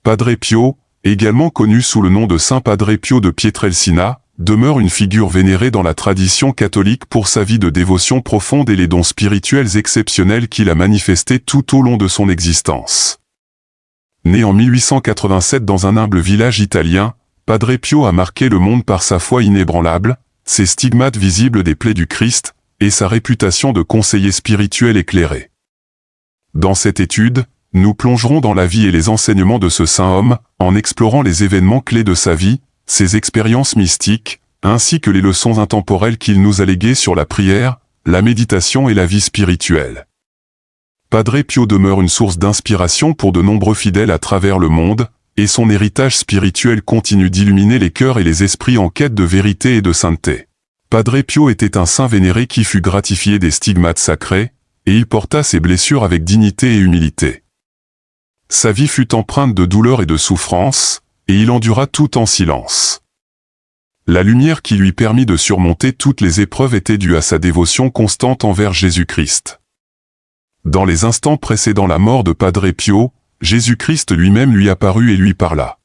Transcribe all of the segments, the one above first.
Padre Pio, également connu sous le nom de Saint Padre Pio de Pietrelcina, demeure une figure vénérée dans la tradition catholique pour sa vie de dévotion profonde et les dons spirituels exceptionnels qu'il a manifestés tout au long de son existence. Né en 1887 dans un humble village italien, Padre Pio a marqué le monde par sa foi inébranlable, ses stigmates visibles des plaies du Christ, et sa réputation de conseiller spirituel éclairé. Dans cette étude, nous plongerons dans la vie et les enseignements de ce saint homme, en explorant les événements clés de sa vie, ses expériences mystiques, ainsi que les leçons intemporelles qu'il nous a léguées sur la prière, la méditation et la vie spirituelle. Padre Pio demeure une source d'inspiration pour de nombreux fidèles à travers le monde, et son héritage spirituel continue d'illuminer les cœurs et les esprits en quête de vérité et de sainteté. Padre Pio était un saint vénéré qui fut gratifié des stigmates sacrés, et il porta ses blessures avec dignité et humilité. Sa vie fut empreinte de douleur et de souffrance, et il endura tout en silence. La lumière qui lui permit de surmonter toutes les épreuves était due à sa dévotion constante envers Jésus-Christ. Dans les instants précédant la mort de Padre Pio, Jésus-Christ lui-même lui apparut et lui parla.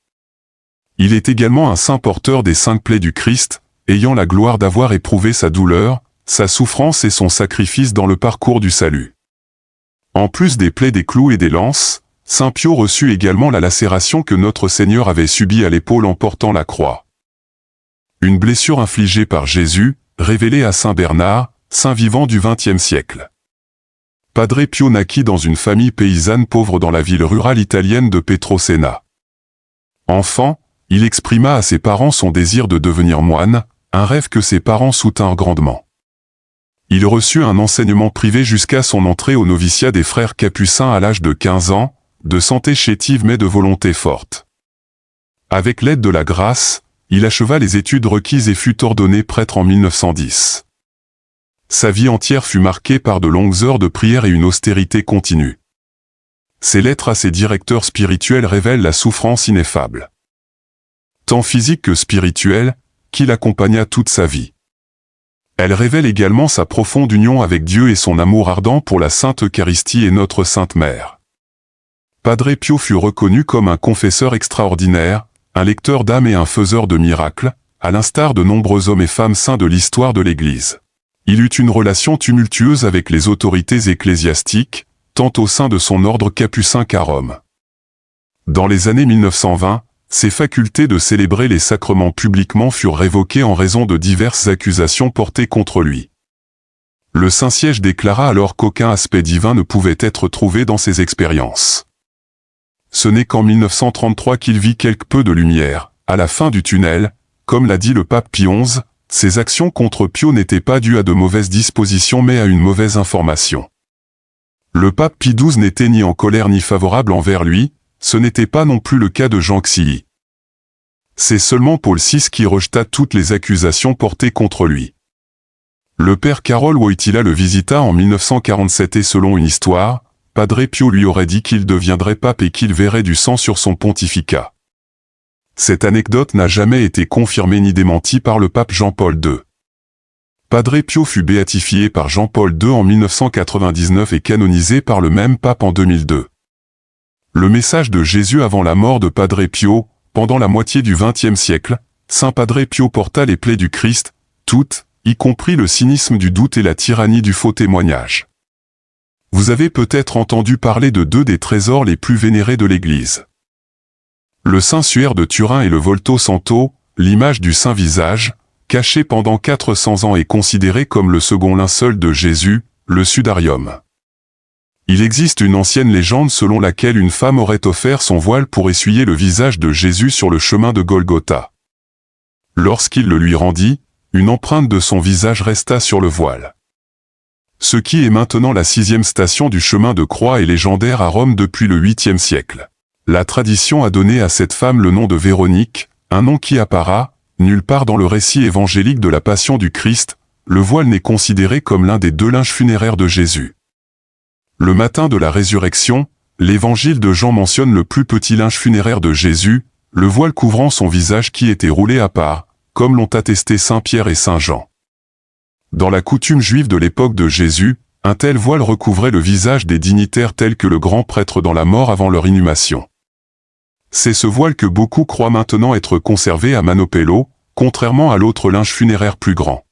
Il est également un saint porteur des 5 plaies du Christ, ayant la gloire d'avoir éprouvé sa douleur, sa souffrance et son sacrifice dans le parcours du salut. En plus des plaies des clous et des lances, Saint Pio reçut également la lacération que notre Seigneur avait subie à l'épaule en portant la croix. Une blessure infligée par Jésus, révélée à Saint Bernard, saint vivant du XXe siècle. Padre Pio naquit dans une famille paysanne pauvre dans la ville rurale italienne de Petrosena. Enfant, il exprima à ses parents son désir de devenir moine, un rêve que ses parents soutinrent grandement. Il reçut un enseignement privé jusqu'à son entrée au noviciat des frères capucins à l'âge de 15 ans, de santé chétive mais de volonté forte. Avec l'aide de la grâce, il acheva les études requises et fut ordonné prêtre en 1910. Sa vie entière fut marquée par de longues heures de prière et une austérité continue. Ses lettres à ses directeurs spirituels révèlent la souffrance ineffable, tant physique que spirituelle, qui l'accompagna toute sa vie. Elle révèle également sa profonde union avec Dieu et son amour ardent pour la Sainte Eucharistie et notre Sainte Mère. Padre Pio fut reconnu comme un confesseur extraordinaire, un lecteur d'âmes et un faiseur de miracles, à l'instar de nombreux hommes et femmes saints de l'histoire de l'Église. Il eut une relation tumultueuse avec les autorités ecclésiastiques, tant au sein de son ordre capucin qu'à Rome. Dans les années 1920, ses facultés de célébrer les sacrements publiquement furent révoquées en raison de diverses accusations portées contre lui. Le Saint-Siège déclara alors qu'aucun aspect divin ne pouvait être trouvé dans ses expériences. Ce n'est qu'en 1933 qu'il vit quelque peu de lumière, à la fin du tunnel, comme l'a dit le pape Pie XI, ses actions contre Pio n'étaient pas dues à de mauvaises dispositions mais à une mauvaise information. Le pape Pie XII n'était ni en colère ni favorable envers lui, ce n'était pas non plus le cas de Jean Xilly. C'est seulement Paul VI qui rejeta toutes les accusations portées contre lui. Le père Karol Wojtyła le visita en 1947 et selon une histoire, Padre Pio lui aurait dit qu'il deviendrait pape et qu'il verrait du sang sur son pontificat. Cette anecdote n'a jamais été confirmée ni démentie par le pape Jean-Paul II. Padre Pio fut béatifié par Jean-Paul II en 1999 et canonisé par le même pape en 2002. Le message de Jésus avant la mort de Padre Pio, pendant la moitié du XXe siècle, Saint Padre Pio porta les plaies du Christ, toutes, y compris le cynisme du doute et la tyrannie du faux témoignage. Vous avez peut-être entendu parler de 2 des trésors les plus vénérés de l'Église. Le Saint-Suaire de Turin et le Volto Santo, l'image du Saint Visage, caché pendant 400 ans et considéré comme le second linceul de Jésus, le Sudarium. Il existe une ancienne légende selon laquelle une femme aurait offert son voile pour essuyer le visage de Jésus sur le chemin de Golgotha. Lorsqu'il le lui rendit, une empreinte de son visage resta sur le voile. Ce qui est maintenant la 6e station du chemin de croix est légendaire à Rome depuis le 8e siècle. La tradition a donné à cette femme le nom de Véronique, un nom qui appara, nulle part dans le récit évangélique de la Passion du Christ, le voile n'est considéré comme l'un des 2 linges funéraires de Jésus. Le matin de la résurrection, l'évangile de Jean mentionne le plus petit linge funéraire de Jésus, le voile couvrant son visage qui était roulé à part, comme l'ont attesté Saint Pierre et Saint Jean. Dans la coutume juive de l'époque de Jésus, un tel voile recouvrait le visage des dignitaires tels que le grand prêtre dans la mort avant leur inhumation. C'est ce voile que beaucoup croient maintenant être conservé à Manopello, contrairement à l'autre linge funéraire plus grand,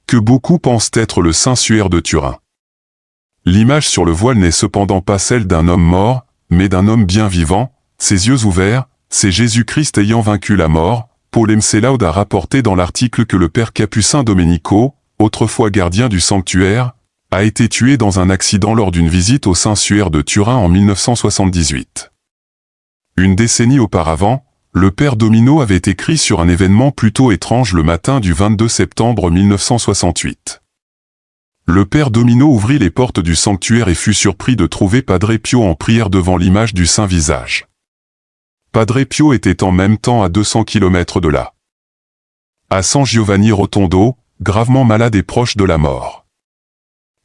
que beaucoup pensent être le Saint-Suaire de Turin. L'image sur le voile n'est cependant pas celle d'un homme mort, mais d'un homme bien vivant, ses yeux ouverts, c'est Jésus-Christ ayant vaincu la mort. Paul Emselaud a rapporté dans l'article que le père Capucin Domenico, autrefois gardien du sanctuaire, a été tué dans un accident lors d'une visite au Saint-Suaire de Turin en 1978. Une décennie auparavant, le père Domino avait écrit sur un événement plutôt étrange le matin du 22 septembre 1968. Le père Domino ouvrit les portes du sanctuaire et fut surpris de trouver Padre Pio en prière devant l'image du Saint Visage. Padre Pio était en même temps à 200 km de là, à San Giovanni Rotondo, gravement malade et proche de la mort.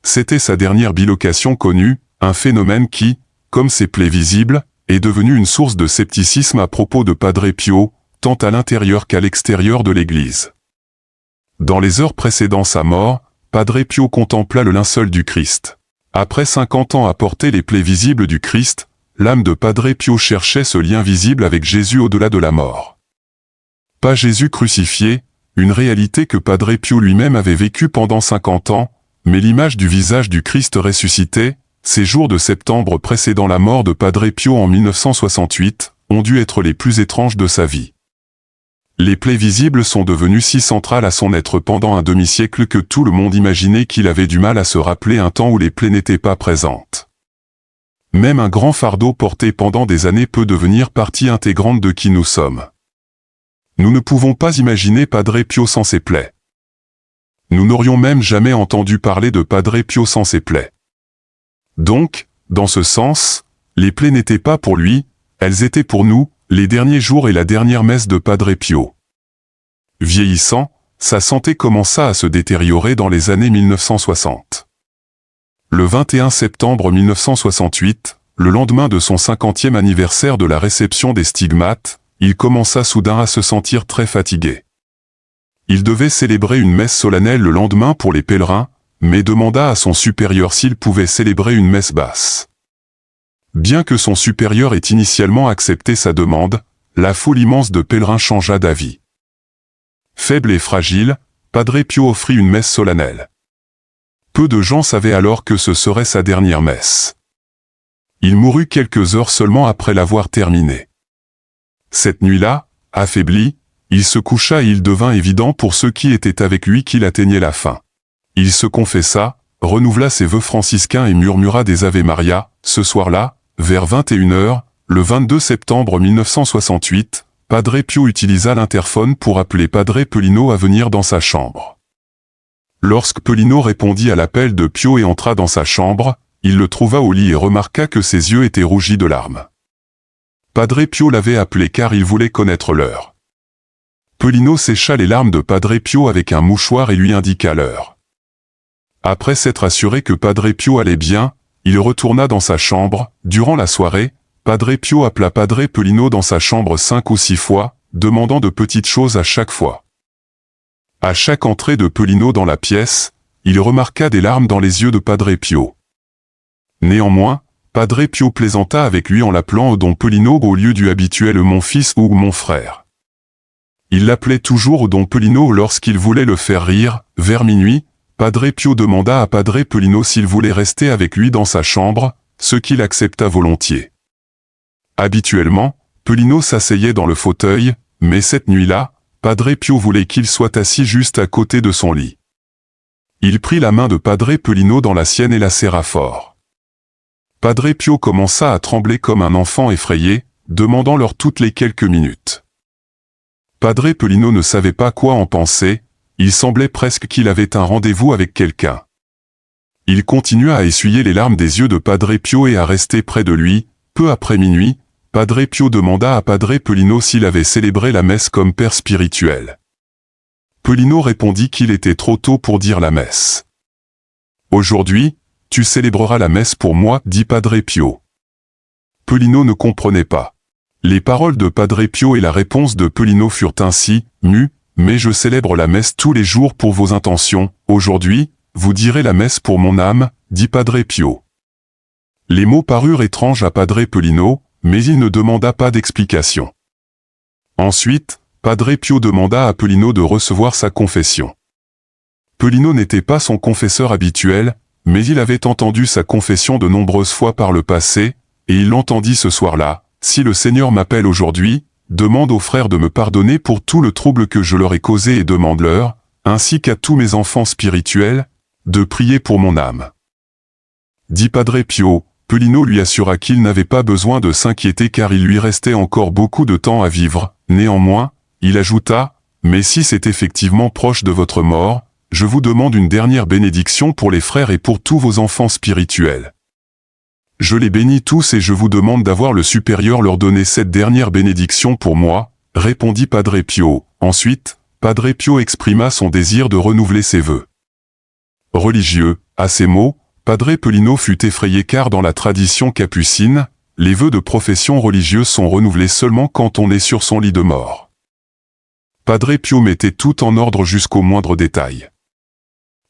C'était sa dernière bilocation connue, un phénomène qui, comme ses plaies visibles, est devenu une source de scepticisme à propos de Padre Pio, tant à l'intérieur qu'à l'extérieur de l'Église. Dans les heures précédant sa mort, Padre Pio contempla le linceul du Christ. Après 50 ans à porter les plaies visibles du Christ, l'âme de Padre Pio cherchait ce lien visible avec Jésus au-delà de la mort. Pas Jésus crucifié, une réalité que Padre Pio lui-même avait vécue pendant 50 ans, mais l'image du visage du Christ ressuscité, ces jours de septembre précédant la mort de Padre Pio en 1968, ont dû être les plus étranges de sa vie. Les plaies visibles sont devenues si centrales à son être pendant un demi-siècle que tout le monde imaginait qu'il avait du mal à se rappeler un temps où les plaies n'étaient pas présentes. Même un grand fardeau porté pendant des années peut devenir partie intégrante de qui nous sommes. Nous ne pouvons pas imaginer Padre Pio sans ses plaies. Nous n'aurions même jamais entendu parler de Padre Pio sans ses plaies. Donc, dans ce sens, les plaies n'étaient pas pour lui, elles étaient pour nous, les derniers jours et la dernière messe de Padre Pio. Vieillissant, sa santé commença à se détériorer dans les années 1960. Le 21 septembre 1968, le lendemain de son 50e anniversaire de la réception des stigmates, il commença soudain à se sentir très fatigué. Il devait célébrer une messe solennelle le lendemain pour les pèlerins, mais demanda à son supérieur s'il pouvait célébrer une messe basse. Bien que son supérieur ait initialement accepté sa demande, la foule immense de pèlerins changea d'avis. Faible et fragile, Padre Pio offrit une messe solennelle. Peu de gens savaient alors que ce serait sa dernière messe. Il mourut quelques heures seulement après l'avoir terminée. Cette nuit-là, affaibli, il se coucha et il devint évident pour ceux qui étaient avec lui qu'il atteignait la fin. Il se confessa, renouvela ses vœux franciscains et murmura des Ave Maria. Ce soir-là, vers 21h, le 22 septembre 1968, Padre Pio utilisa l'interphone pour appeler Padre Pelino à venir dans sa chambre. Lorsque Pelino répondit à l'appel de Pio et entra dans sa chambre, il le trouva au lit et remarqua que ses yeux étaient rougis de larmes. Padre Pio l'avait appelé car il voulait connaître l'heure. Pelino sécha les larmes de Padre Pio avec un mouchoir et lui indiqua l'heure. Après s'être assuré que Padre Pio allait bien, il retourna dans sa chambre. Durant la soirée, Padre Pio appela Padre Pelino dans sa chambre 5 ou 6 fois, demandant de petites choses à chaque fois. À chaque entrée de Pelino dans la pièce, il remarqua des larmes dans les yeux de Padre Pio. Néanmoins, Padre Pio plaisanta avec lui en l'appelant Don Pelino au lieu du habituel mon fils ou mon frère. Il l'appelait toujours Don Pelino lorsqu'il voulait le faire rire. Vers minuit, Padre Pio demanda à Padre Pelino s'il voulait rester avec lui dans sa chambre, ce qu'il accepta volontiers. Habituellement, Pelino s'asseyait dans le fauteuil, mais cette nuit-là, Padre Pio voulait qu'il soit assis juste à côté de son lit. Il prit la main de Padre Pelino dans la sienne et la serra fort. Padre Pio commença à trembler comme un enfant effrayé, demandant-leur toutes les quelques minutes. Padre Pelino ne savait pas quoi en penser, il semblait presque qu'il avait un rendez-vous avec quelqu'un. Il continua à essuyer les larmes des yeux de Padre Pio et à rester près de lui. Peu après minuit, Padre Pio demanda à Padre Pelino s'il avait célébré la messe comme père spirituel. Pelino répondit qu'il était trop tôt pour dire la messe. « Aujourd'hui, tu célébreras la messe pour moi, dit Padre Pio. » Pelino ne comprenait pas. Les paroles de Padre Pio et la réponse de Pelino furent ainsi, mus, « Mais je célèbre la messe tous les jours pour vos intentions. Aujourd'hui, vous direz la messe pour mon âme, dit Padre Pio. » Les mots parurent étranges à Padre Pelino, mais il ne demanda pas d'explication. Ensuite, Padre Pio demanda à Pelino de recevoir sa confession. Pelino n'était pas son confesseur habituel, mais il avait entendu sa confession de nombreuses fois par le passé, et il l'entendit ce soir-là. « Si le Seigneur m'appelle aujourd'hui, demande aux frères de me pardonner pour tout le trouble que je leur ai causé et demande-leur, ainsi qu'à tous mes enfants spirituels, de prier pour mon âme. » Dit Padre Pio. Pelino lui assura qu'il n'avait pas besoin de s'inquiéter car il lui restait encore beaucoup de temps à vivre. Néanmoins, il ajouta, « Mais si c'est effectivement proche de votre mort, je vous demande une dernière bénédiction pour les frères et pour tous vos enfants spirituels. Je les bénis tous et je vous demande d'avoir le supérieur leur donner cette dernière bénédiction pour moi, » répondit Padre Pio. Ensuite, Padre Pio exprima son désir de renouveler ses vœux religieux. À ces mots, Padre Pelino fut effrayé car dans la tradition capucine, les vœux de profession religieuse sont renouvelés seulement quand on est sur son lit de mort. Padre Pio mettait tout en ordre jusqu'au moindre détail.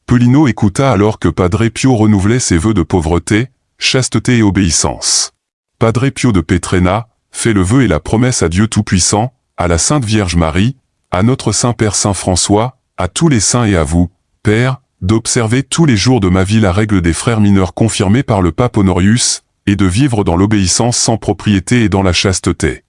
Pelino écouta alors que Padre Pio renouvelait ses vœux de pauvreté, chasteté et obéissance. Padre Pio de Petrena fait le vœu et la promesse à Dieu Tout-Puissant, à la Sainte Vierge Marie, à notre Saint-Père Saint François, à tous les saints et à vous, Père, d'observer tous les jours de ma vie la règle des frères mineurs confirmée par le pape Honorius, et de vivre dans l'obéissance sans propriété et dans la chasteté.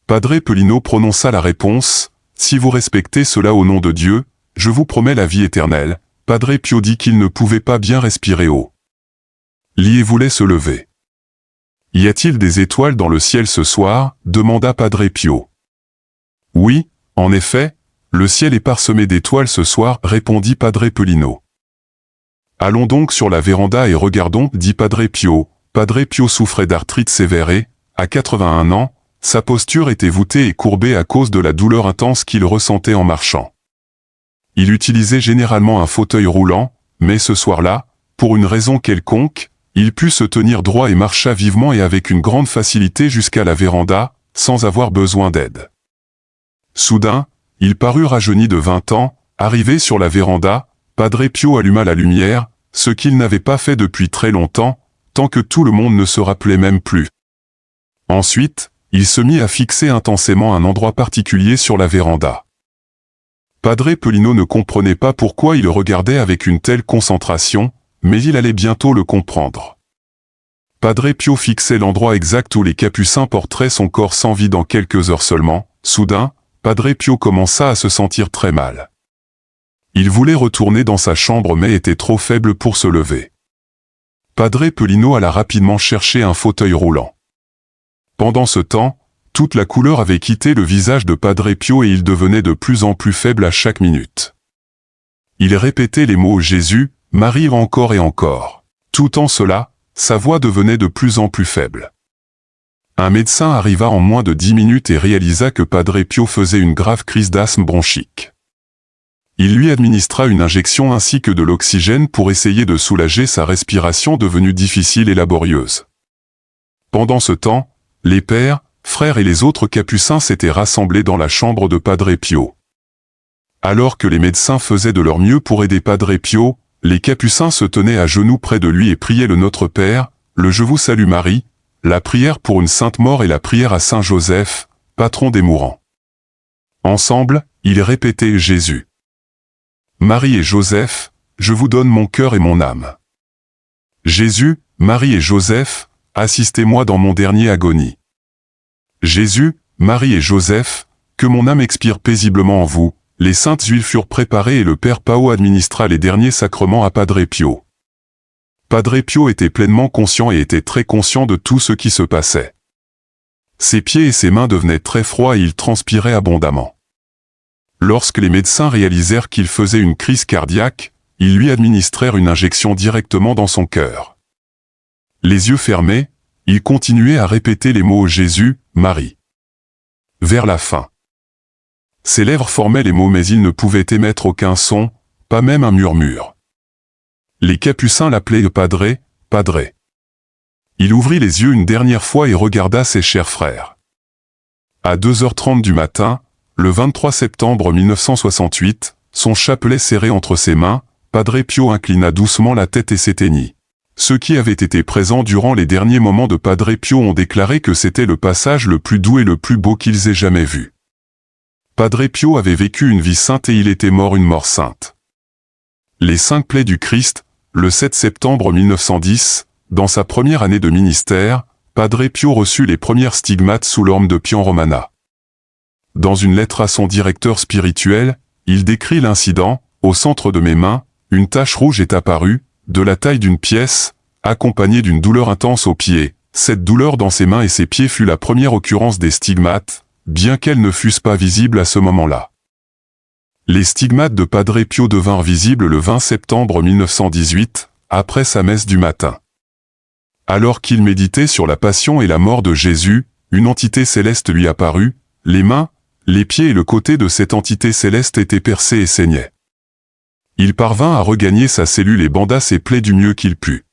Padre Pelino prononça la réponse, « Si vous respectez cela au nom de Dieu, je vous promets la vie éternelle. » Padre Pio dit qu'il ne pouvait pas bien respirer haut. Lit voulait se lever. « Y a-t-il des étoiles dans le ciel ce soir ?» demanda Padre Pio. « Oui, en effet, le ciel est parsemé d'étoiles ce soir, » répondit Padre Pelino. « Allons donc sur la véranda et regardons, » dit Padre Pio. Padre Pio souffrait d'arthrite sévère et, à 81 ans, sa posture était voûtée et courbée à cause de la douleur intense qu'il ressentait en marchant. Il utilisait généralement un fauteuil roulant, mais ce soir-là, pour une raison quelconque, il put se tenir droit et marcha vivement et avec une grande facilité jusqu'à la véranda, sans avoir besoin d'aide. Soudain, il parut rajeuni de 20 ans, arrivé sur la véranda, Padre Pio alluma la lumière, ce qu'il n'avait pas fait depuis très longtemps, tant que tout le monde ne se rappelait même plus. Ensuite, il se mit à fixer intensément un endroit particulier sur la véranda. Padre Pelino ne comprenait pas pourquoi il regardait avec une telle concentration, mais il allait bientôt le comprendre. Padre Pio fixait l'endroit exact où les capucins porteraient son corps sans vie dans quelques heures seulement. Soudain, Padre Pio commença à se sentir très mal. Il voulait retourner dans sa chambre mais était trop faible pour se lever. Padre Pelino alla rapidement chercher un fauteuil roulant. Pendant ce temps, toute la couleur avait quitté le visage de Padre Pio et il devenait de plus en plus faible à chaque minute. Il répétait les mots « Jésus, Marie » encore et encore. Tout en cela, sa voix devenait de plus en plus faible. Un médecin arriva en moins de 10 minutes et réalisa que Padre Pio faisait une grave crise d'asthme bronchique. Il lui administra une injection ainsi que de l'oxygène pour essayer de soulager sa respiration devenue difficile et laborieuse. Pendant ce temps, les pères, frères et les autres capucins s'étaient rassemblés dans la chambre de Padre Pio. Alors que les médecins faisaient de leur mieux pour aider Padre Pio, les capucins se tenaient à genoux près de lui et priaient le Notre Père, le Je vous salue Marie, la prière pour une sainte mort et la prière à Saint Joseph, patron des mourants. Ensemble, ils répétaient Jésus. Marie et Joseph, je vous donne mon cœur et mon âme. Jésus, Marie et Joseph, assistez-moi dans mon dernier agonie. Jésus, Marie et Joseph, que mon âme expire paisiblement en vous. Les saintes huiles furent préparées et le Père Pao administra les derniers sacrements à Padre Pio. Padre Pio était pleinement conscient et était très conscient de tout ce qui se passait. Ses pieds et ses mains devenaient très froids et il transpirait abondamment. Lorsque les médecins réalisèrent qu'il faisait une crise cardiaque, ils lui administrèrent une injection directement dans son cœur. Les yeux fermés, il continuait à répéter les mots Jésus, Marie. Vers la fin, ses lèvres formaient les mots mais il ne pouvait émettre aucun son, pas même un murmure. Les capucins l'appelaient Padre, Padre. Il ouvrit les yeux une dernière fois et regarda ses chers frères. À 2h30 du matin, le 23 septembre 1968, son chapelet serré entre ses mains, Padre Pio inclina doucement la tête et s'éteignit. ceux qui avaient été présents durant les derniers moments de Padre Pio ont déclaré que c'était le passage le plus doux et le plus beau qu'ils aient jamais vu. Padre Pio avait vécu une vie sainte et il était mort une mort sainte. Les 5 plaies du Christ, le 7 septembre 1910, dans sa première année de ministère, Padre Pio reçut les premières stigmates sous l'orme de Pian Romana. Dans une lettre à son directeur spirituel, il décrit l'incident. Au centre de mes mains, une tache rouge est apparue, de la taille d'une pièce, accompagnée d'une douleur intense aux pieds. Cette douleur dans ses mains et ses pieds fut la première occurrence des stigmates, bien qu'elles ne fussent pas visibles à ce moment-là. Les stigmates de Padre Pio devinrent visibles le 20 septembre 1918, après sa messe du matin. Alors qu'il méditait sur la passion et la mort de Jésus, une entité céleste lui apparut, les mains, les pieds et le côté de cette entité céleste étaient percés et saignaient. Il parvint à regagner sa cellule et banda ses plaies du mieux qu'il put.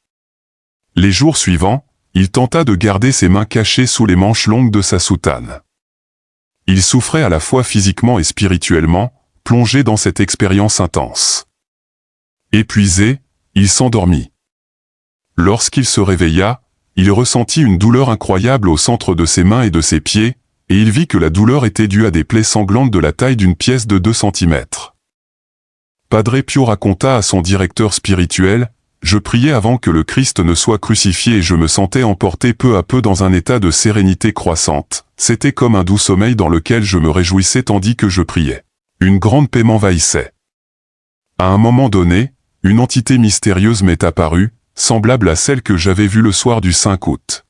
Les jours suivants, il tenta de garder ses mains cachées sous les manches longues de sa soutane. Il souffrait à la fois physiquement et spirituellement, plongé dans cette expérience intense. Épuisé, il s'endormit. Lorsqu'il se réveilla, il ressentit une douleur incroyable au centre de ses mains et de ses pieds, et il vit que la douleur était due à des plaies sanglantes de la taille d'une pièce de 2 cm. Padre Pio raconta à son directeur spirituel, « Je priais avant que le Christ ne soit crucifié et je me sentais emporté peu à peu dans un état de sérénité croissante. C'était comme un doux sommeil dans lequel je me réjouissais tandis que je priais. Une grande paix m'envahissait. À un moment donné, une entité mystérieuse m'est apparue, semblable à celle que j'avais vue le soir du 5 août.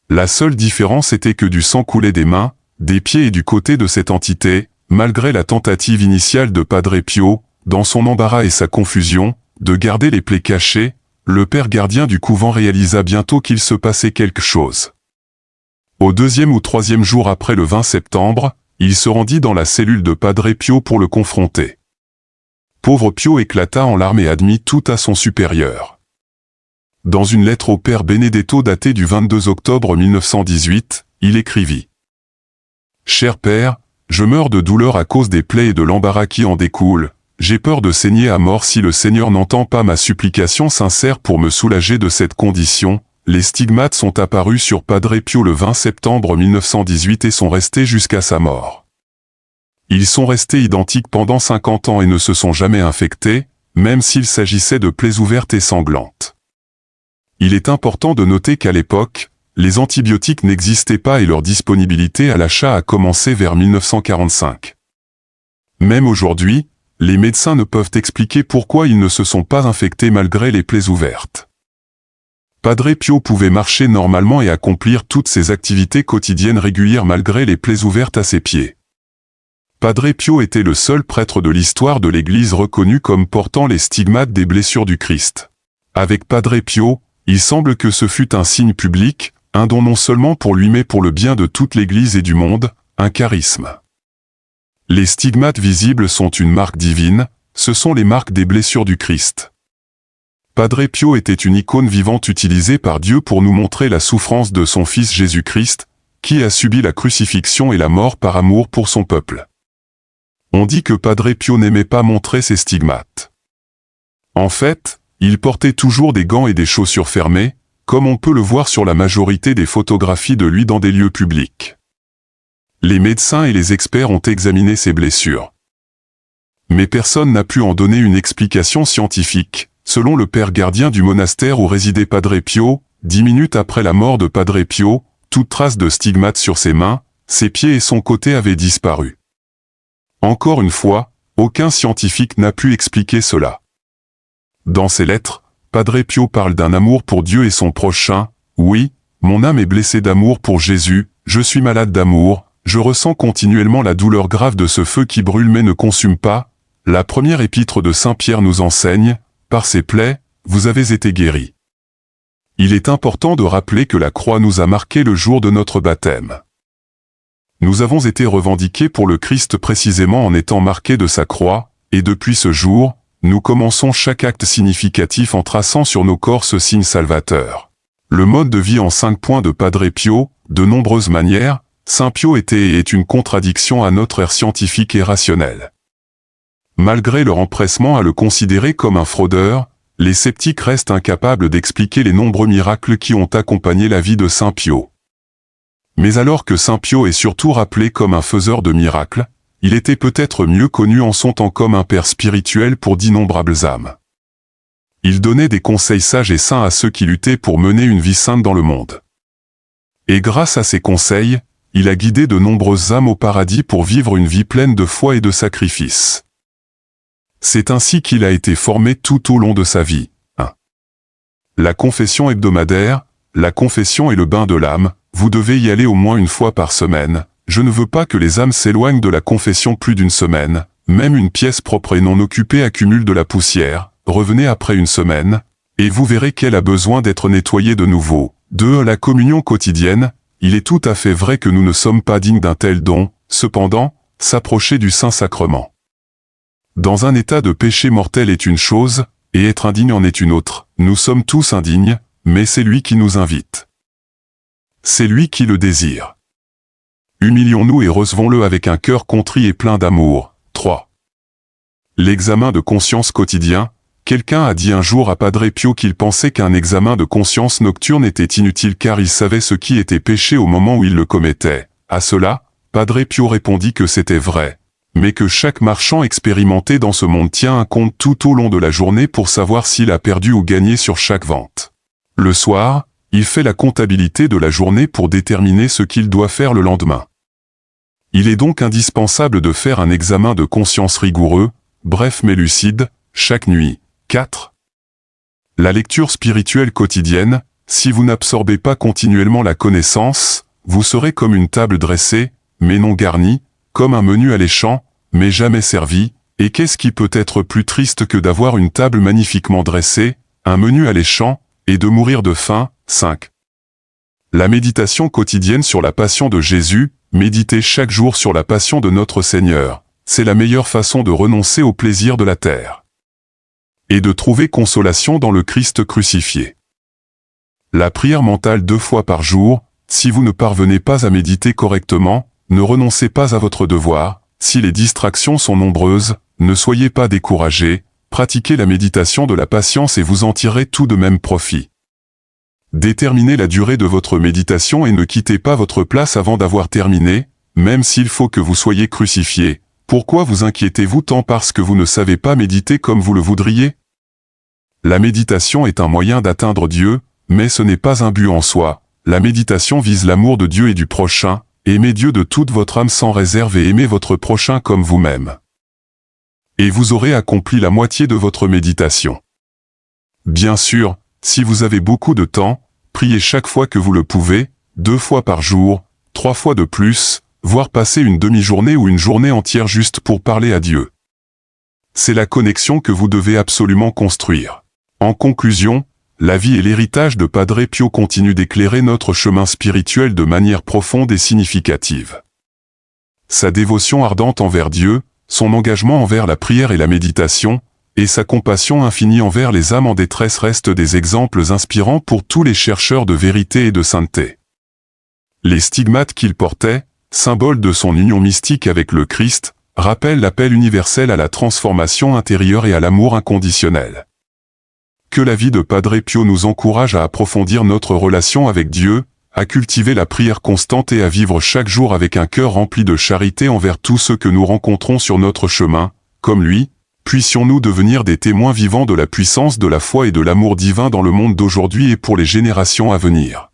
La seule différence était que du sang coulait des mains, des pieds et du côté de cette entité, malgré la tentative initiale de Padre Pio, dans son embarras et sa confusion, de garder les plaies cachées, le père gardien du couvent réalisa bientôt qu'il se passait quelque chose. Au 2e ou 3e jour après le 20 septembre, il se rendit dans la cellule de Padre Pio pour le confronter. Pauvre Pio éclata en larmes et admit tout à son supérieur. Dans une lettre au père Benedetto datée du 22 octobre 1918, il écrivit « Cher père, je meurs de douleur à cause des plaies et de l'embarras qui en découlent. J'ai peur de saigner à mort si le Seigneur n'entend pas ma supplication sincère pour me soulager de cette condition. Les stigmates sont apparus sur Padre Pio le 20 septembre 1918 et sont restés jusqu'à sa mort. Ils sont restés identiques pendant 50 ans et ne se sont jamais infectés, même s'il s'agissait de plaies ouvertes et sanglantes. Il est important de noter qu'à l'époque, les antibiotiques n'existaient pas et leur disponibilité à l'achat a commencé vers 1945. Même aujourd'hui, les médecins ne peuvent expliquer pourquoi ils ne se sont pas infectés malgré les plaies ouvertes. Padre Pio pouvait marcher normalement et accomplir toutes ses activités quotidiennes régulières malgré les plaies ouvertes à ses pieds. Padre Pio était le seul prêtre de l'histoire de l'Église reconnu comme portant les stigmates des blessures du Christ. Avec Padre Pio, il semble que ce fut un signe public, un don non seulement pour lui mais pour le bien de toute l'Église et du monde, un charisme. Les stigmates visibles sont une marque divine, ce sont les marques des blessures du Christ. Padre Pio était une icône vivante utilisée par Dieu pour nous montrer la souffrance de son Fils Jésus-Christ, qui a subi la crucifixion et la mort par amour pour son peuple. On dit que Padre Pio n'aimait pas montrer ses stigmates. En fait, il portait toujours des gants et des chaussures fermées, comme on peut le voir sur la majorité des photographies de lui dans des lieux publics. Les médecins et les experts ont examiné ses blessures. Mais personne n'a pu en donner une explication scientifique. Selon le père gardien du monastère où résidait Padre Pio, 10 minutes après la mort de Padre Pio, toute trace de stigmates sur ses mains, ses pieds et son côté avaient disparu. Encore une fois, aucun scientifique n'a pu expliquer cela. Dans ses lettres, Padre Pio parle d'un amour pour Dieu et son prochain. Oui, mon âme est blessée d'amour pour Jésus, je suis malade d'amour, je ressens continuellement la douleur grave de ce feu qui brûle mais ne consume pas. La première épître de Saint Pierre nous enseigne, par ses plaies, vous avez été guéris. Il est important de rappeler que la croix nous a marqués le jour de notre baptême. Nous avons été revendiqués pour le Christ précisément en étant marqués de sa croix, et depuis ce jour, nous commençons chaque acte significatif en traçant sur nos corps ce signe salvateur. Le mode de vie en 5 points de Padre Pio, de nombreuses manières, Saint Pio était et est une contradiction à notre ère scientifique et rationnelle. Malgré leur empressement à le considérer comme un fraudeur, les sceptiques restent incapables d'expliquer les nombreux miracles qui ont accompagné la vie de Saint Pio. Mais alors que Saint Pio est surtout rappelé comme un faiseur de miracles, il était peut-être mieux connu en son temps comme un père spirituel pour d'innombrables âmes. Il donnait des conseils sages et saints à ceux qui luttaient pour mener une vie sainte dans le monde. Et grâce à ses conseils, il a guidé de nombreuses âmes au paradis pour vivre une vie pleine de foi et de sacrifice. C'est ainsi qu'il a été formé tout au long de sa vie. 1. La confession hebdomadaire, la confession et le bain de l'âme, vous devez y aller au moins une fois par semaine. Je ne veux pas que les âmes s'éloignent de la confession plus d'une semaine, même une pièce propre et non occupée accumule de la poussière. Revenez après une semaine, et vous verrez qu'elle a besoin d'être nettoyée de nouveau. 2. La communion quotidienne, il est tout à fait vrai que nous ne sommes pas dignes d'un tel don, cependant, s'approcher du Saint-Sacrement. Dans un état de péché mortel est une chose, et être indigne en est une autre. Nous sommes tous indignes, mais c'est lui qui nous invite. C'est lui qui le désire. Humilions-nous et recevons-le avec un cœur contrit et plein d'amour. 3. L'examen de conscience quotidien. Quelqu'un a dit un jour à Padre Pio qu'il pensait qu'un examen de conscience nocturne était inutile car il savait ce qui était péché au moment où il le commettait. À cela, Padre Pio répondit que c'était vrai, mais que chaque marchand expérimenté dans ce monde tient un compte tout au long de la journée pour savoir s'il a perdu ou gagné sur chaque vente. Le soir, il fait la comptabilité de la journée pour déterminer ce qu'il doit faire le lendemain. Il est donc indispensable de faire un examen de conscience rigoureux, bref mais lucide, chaque nuit. 4. La lecture spirituelle quotidienne. Si vous n'absorbez pas continuellement la connaissance, vous serez comme une table dressée, mais non garnie, comme un menu alléchant, mais jamais servi. Et qu'est-ce qui peut être plus triste que d'avoir une table magnifiquement dressée, un menu alléchant, et de mourir de faim? 5. La méditation quotidienne sur la passion de Jésus. Méditer chaque jour sur la passion de notre Seigneur. C'est la meilleure façon de renoncer aux plaisirs de la terre et de trouver consolation dans le Christ crucifié. La prière mentale 2 fois par jour. Si vous ne parvenez pas à méditer correctement, ne renoncez pas à votre devoir. Si les distractions sont nombreuses, ne soyez pas découragés, pratiquez la méditation de la patience et vous en tirerez tout de même profit. Déterminez la durée de votre méditation et ne quittez pas votre place avant d'avoir terminé, même s'il faut que vous soyez crucifié. Pourquoi vous inquiétez-vous tant parce que vous ne savez pas méditer comme vous le voudriez? La méditation est un moyen d'atteindre Dieu, mais ce n'est pas un but en soi. La méditation vise l'amour de Dieu et du prochain. Aimez Dieu de toute votre âme sans réserve et aimez votre prochain comme vous-même. Et vous aurez accompli la moitié de votre méditation. Bien sûr, si vous avez beaucoup de temps, priez chaque fois que vous le pouvez, 2 fois par jour, 3 fois de plus, voire passer une demi-journée ou une journée entière juste pour parler à Dieu. C'est la connexion que vous devez absolument construire. En conclusion, la vie et l'héritage de Padre Pio continuent d'éclairer notre chemin spirituel de manière profonde et significative. Sa dévotion ardente envers Dieu, son engagement envers la prière et la méditation, et sa compassion infinie envers les âmes en détresse restent des exemples inspirants pour tous les chercheurs de vérité et de sainteté. Les stigmates qu'il portait, symbole de son union mystique avec le Christ, rappellent l'appel universel à la transformation intérieure et à l'amour inconditionnel. Que la vie de Padre Pio nous encourage à approfondir notre relation avec Dieu, à cultiver la prière constante et à vivre chaque jour avec un cœur rempli de charité envers tous ceux que nous rencontrons sur notre chemin. Comme lui, puissions-nous devenir des témoins vivants de la puissance de la foi et de l'amour divin dans le monde d'aujourd'hui et pour les générations à venir.